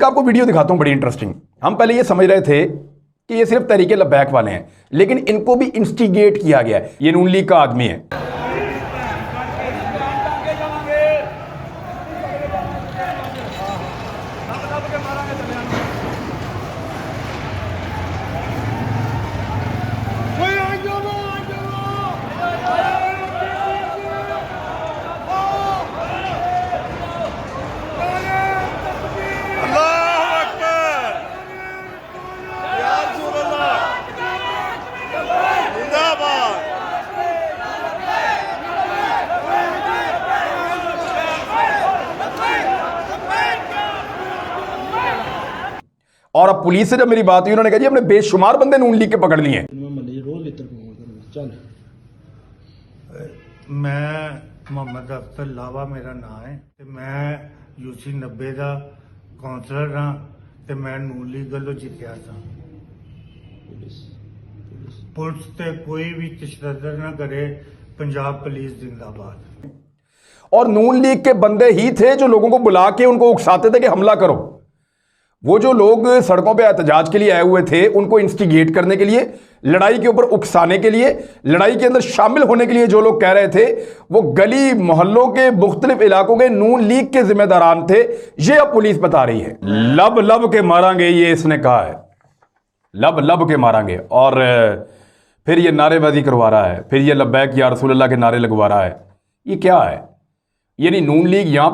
आपको वीडियो दिखाता हूं बड़ी इंटरेस्टिंग। हम पहले ये समझ रहे थे कि ये सिर्फ तहरीक लब्बैक वाले हैं, लेकिन इनको भी इंस्टिगेट किया गया है। ये नून लीग का आदमी है। और अब पुलिस से जब मेरी बात हुई, उन्होंने कहा जी हमने बेशुमार बंदे नून लीग के पकड़ लिए हैं। मैं मोहम्मद अख्तर लावा मेरा नाम है ते मैं यूसी 90 का काउंसलर हाँ ते मैं नून लीग वालों जितया था। पुलिस ते कोई भी तशद्दुद ना करे, पंजाब पुलिस जिंदाबाद। और नून लीग के बंदे ही थे जो लोगों को बुला के उनको उकसाते थे कि हमला करो। वो जो लोग सड़कों पे एहतजाज के लिए आए हुए थे, उनको इंस्टिगेट करने के लिए, लड़ाई के ऊपर उकसाने के लिए, लड़ाई के अंदर शामिल होने के लिए जो लोग कह रहे थे, वो गली मोहल्लों के मुख्तलिफ इलाकों के नून लीग के जिम्मेदारान थे। ये अब पुलिस बता रही है। लब लब के मारांगे, ये इसने कहा है, लब लब के मारांगे। और फिर ये नारेबाजी करवा रहा है, फिर ये लब्बैक या रसूलल्लाह के नारे लगवा रहा है। ये क्या है? यानी नून लीग यहां